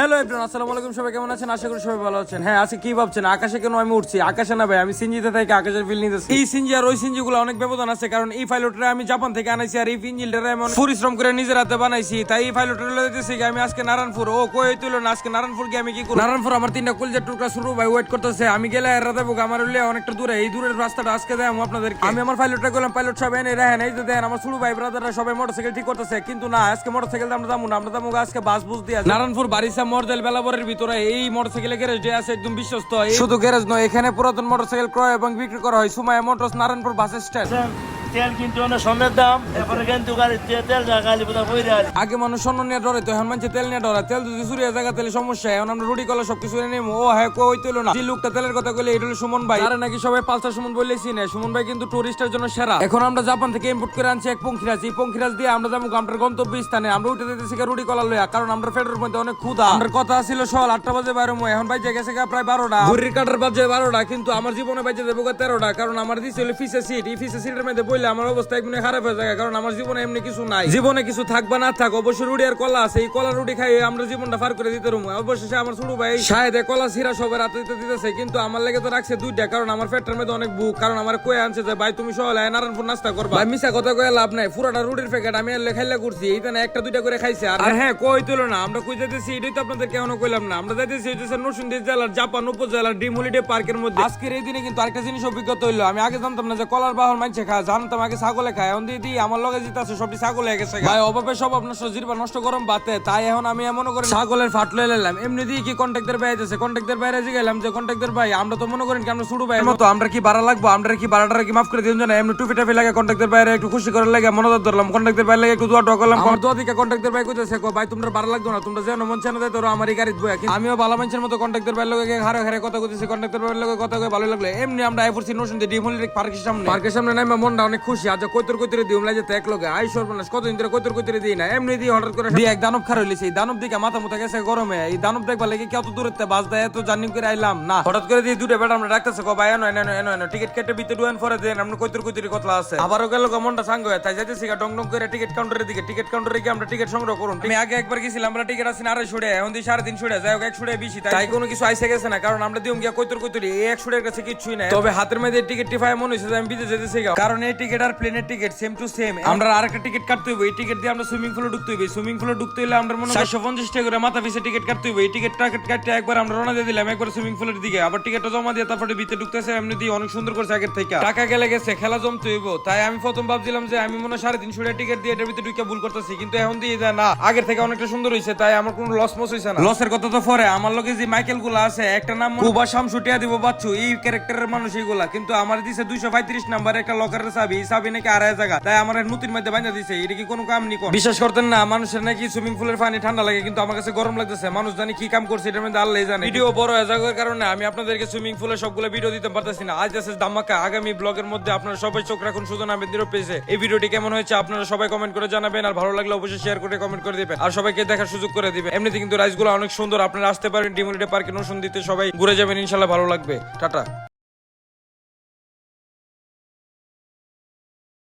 Hello everyone, আসসালামু আলাইকুম। সবাই কেমন আছেন? আশা করি সবাই ভালো আছেন। হ্যাঁ, আজকে কি ভাবছেন আকাশে কেন আমি উঠছি? আকাশে না ভাই, আমি সিনজিতে থেকে আকাশের ফিল নিতেছি। এই সিনজি আর ওই সিনজি গুলো অনেক ব্যবধান আছে, কারণ এই পাইলটটা আমি জাপান থেকে আনাইছি আর এই ইঞ্জিনটা আমি অনেক পরিশ্রম করে নিজের হাতে বানাইছি। তাই এই পাইলটটা দিতেছি আমি আজকে নারায়ণপুর। ও কই তুলো না, আজকে নারায়ণপুর গিয়ে আমি কি করব? নারায়ণপুর আমার তিনটা কলজের টুকরা শুরু ভাই ওয়েট করতেছে। আমি গেলে রাতে বুক আমার হইলে অনেকটা দূরে, এই দূরের রাস্তাটা আজকে দেয় আপনাদেরকে। আমি আমার পাইলটটা গেলাম, পাইলট সাহেব এনে রাখেন। এই যে দেখেন আমার শুরু ভাই ব্রাদাররা সবাই মোটরসাইকেল ঠিক করতেছে, কিন্তু না, আজকে মোটরসাইকেল আমরা যাবো না, আমরা যাবো আজকে বাস বুঝ দিয়ে নারায়ণপুর বারিসা মরদেল বেলাবরের ভিতরে এই মোটরসাইকেল গ্যারেজ যে আছে একদম বিশ্বস্ত। শুধু গ্যারেজ নয়, এখানে পুরাতন মোটরসাইকেল ক্রয় এবং বিক্রি করা হয়। Sumaiya motors, Narayanpur bus stand. তেল কিন্তু অনেক স্বর্ণের দাম, এরপরে কিন্তু গাড়িতে তেল গালি বোধ বইরে আছে। আগে মানুষ স্বর্ণ নিয়ে ডরে, তো এখন মানুষ তেল নিয়ে ডরে। তেল যদি চুরিয়ে জায়গা তেলে সমস্যা। এখন আমরা রুটি কলা সবকিছু নেই। ও হ্যাঁ, কই তুইল না, যে লোকটা তেলের কথা বলে এটা হলো সুমন ভাই। আরে নাকি সবাই পালসার সুমন বললেছি না, সুমন ভাই কিন্তু টুরিস্টের জন্য সেরা। এখন আমরা জাপান থেকে ইম্পোর্ট করে আনছি এক পঙ্খিরাজ। এই পঙ্খিরাজ দিয়ে আমরা যাবো আমাদের গন্তব্য স্থানে। আমরা উঠে দিতেছি রুটি কলা লইয়া, কারণ আমরা পেটের মধ্যে অনেক ক্ষুধা। আমার কথা ছিল সকাল 8টা বাজে বাইরে, এখন বাজে গেছে প্রায় 12টা। ঘড়ির কাটার বাজে 12টা, কিন্তু আমার জীবনে বাজে দেবো 13টা, কারণ আমার দিছিল ফিসে সিট। এই ফিসে সিটের মধ্যে বললে আমার অবস্থা একদম খারাপ হয়ে যায়, কারণ আমার জীবনে এমনি কিছু নাই। জীবনে কিছু থাক বা না থাক, অবশ্যই রুটি আর কলা আছে। এই কলা রুটি খাই আমরা জীবনটা পার করে দিতে রুম। অবশেষে আমার ছোট ভাই শাহেদ কলা সিরা সবাই রাতে দিতেছে, কিন্তু আমার লেগে তো রাখছে দুইটা, কারণ আমার পেটের মধ্যে অনেক বুক। কারণ আমার কয়ে আনছে যে ভাই তুমি সকালে নারায়ণপুর নাস্তা করবা। ভাই মিশা কথা কয়ে লাভ নাই, পুরোটা রুটির প্যাকেট আমি খাইলা করছি। এইখানে একটা দুইটা করে খাইছে। আর হ্যাঁ, কই তুলো না, আমরা কই যাইতেছি এটাই তো আপনাদের কেমন কইলাম না। আমরা যাইতেছি হচ্ছে নরসিংদী জেলার জাপান উপজেলার ড্রিম হলিডে পার্কের মধ্যে। আজকের এই দিনে কিন্তু আরেকটা জিনিস অভিজ্ঞতা হইলো। আমি আগে জানতাম না যে কলার বাহর মানছে খায়, জানতাম আগে ছাগলে খায়। এখন দিদি আমার লগে জিতে আছে সবটি ছাগল হয়ে গেছে ভাই। অভাবে স্বভাব নষ্ট, জিরবা নষ্ট গরম বাতে। তাই এখন আমি এমন করে ছাগলের ফাট লয়ে এলাম। এমনি দিয়ে কি কন্ট্যাক্টের বাইরে আছে, কন্ট্যাক্টের বাইরে গেলাম যে কন্ট্যাক্টের ভাই আমরা তো মনে করেন কি আমরা ছোট ভাই মতো, আমরা কি ভাড়া লাগবো, আমরা কি ভাড়াটা কি মাফ করে দিন জানা। এমনি টুপি টাপি লাগে কন্ট্যাক্টের বাইরে একটু খুশি করার লাগে মনোদর ধরলাম। কন্ট্যাক্টের বাইরে লাগে একটু দোয়া টোয়া করলাম। আমার দোয়া দিকে কন্ট্যাক্টের ভাই কইতেছে ভাই তোমরা ভাড়া লাগতো না, তোমরা যেন মন চান দেয় তোর আমার এই গাড়িতে বয়া। আমিও ভালো মানুষের মতো কন্ট্যাক্টের বাইরে লোকে হারে হারে কথা কইতেছি। কন্ট্যাক্টের বাইরে লোকে কথা কয়ে ভালো লাগলো। এমনি আমরা আইফোরসি নরসিংদী ড্রিম হলিডে পার্কের সামনে নামে মনটা অনেক খুশি। আজ কৈতর দিউম লাগে এক লোকে আই সর্বনাশ কতদিন ধরে কৈতর দিই না। এমনি দিয়ে হঠাৎ করে দিয়ে এক দানব খার হইলিছে। এই দানব দিকে মাথা মুথা গেছে গরমে। এই দানব দেখবার লাগে কত দূরত্বে বাস দেয়, এত জার্নি করে আইলাম না। হঠাৎ করে দিয়ে দুটো বেটা আমরা ডাকতেছে ভাই এনো এনো এনো এনো টিকিট কেটে ভিতরে ডুয়েন পরে দেন আমরা কৈতর কথা আছে। আবারও গেল মনটা সাঙ্গ হয়ে, তাই যাইতেছি ডং ডং করে টিকিট কাউন্টারের দিকে। টিকিট কাউন্টারে গিয়ে আমরা টিকিট সংগ্রহ করুন। আমি আগে একবার গেছিলাম, আমরা টিকিট আছে 250 এখন 350 যাই হোক 100 বেশি। তাই কোনো কিছু আইসে গেছে না, কারণ আমরা দিউম গিয়া কৈতর এই 100 কাছে কিছুই নাই। তবে হাতের মধ্যে টিকিট টিফাই মনে হয়েছে যে আমি বিদেশ যেতেছি, কারণ এই টিকিট আর প্লেনের টিকিট সেম টু সেম। আমরা আরেকটা টিকিট কাটতে হইব। এই টিকিট দিয়ে আমরা সুইমিং পুলে ঢুকতে হইবে। সুইমিং পুলে ঢুকতে হইলে আমরা মনে 450 টাকা করে মাথা পিছে টিকিট কাটতে হইবে। এই টিকিটটা কাটতে একবার আমরা রওনা দিয়ে দিলাম একবার সুইমিং পুলের দিকে। আবার টিকিটটা জমা দিয়ে তারপরে ভিতরে ঢুকতেছে। এমনি দিয়ে অনেক সুন্দর করছে আগের থেকে। টাকা গেলে গেছে, খেলা জমতে হইব। তাই আমি প্রথম ভাবছিলাম যে আমি মনে 350 টাকা টিকিট দিয়ে এটার ভিতরে ঢুকে ভুল করতেছি, কিন্তু এখন দিয়ে যায় না, আগের থেকে অনেকটা সুন্দর হইছে। তাই আমার কোনো লস মস হইছে না। লসের কথা তো পরে, আমার লগে যে মাইকেল গুলা আছে একটা নাম কুবা শামসুটিয়া দিব বাচ্চু, এই ক্যারেক্টারের মানুষ এইগুলা, কিন্তু আমার দিছে 235 নাম্বার একটা লকারের চাবি। এই চাবি নাকি আড়াই জায়গা, তাই আমার নতুন মধ্যে বাঁধা দিছে। এটা কি কোনো কাম নি কোন? বিশ্বাস করতেন না, মানুষের নাকি সুইমিং পুলের পানি ঠান্ডা লাগে, কিন্তু আমার কাছে গরম লাগতেছে। মানুষ জানি কি কাম করছে এটার মধ্যে আল্লাহই জানে। ভিডিও বড় হয়ে যাওয়ার কারণে আমি আপনাদেরকে সুইমিং পুলের সবগুলো ভিডিও দিতে পারতেছি না। আজ আছে ধামাকা, আগামী ব্লগের মধ্যে আপনারা সবাই চোখ রাখুন সুজন আহমেদের পেজে। এই ভিডিওটি কেমন হয়েছে আপনারা সবাই কমেন্ট করে জানাবেন, আর ভালো লাগলে অবশ্যই শেয়ার করে কমেন্ট করে দিবেন, আর সবাইকে দেখার সুযোগ করে দিবেন। এমনিতে কিন্তু রাইসগুলো অনেক সুন্দর, আপনারা আসতে পারেন ড্রিম হলিডে পার্কে নরসিংদীতে, সবাই ঘুরে যাবেন ইনশাআল্লাহ, ভালো লাগবে। টাটা।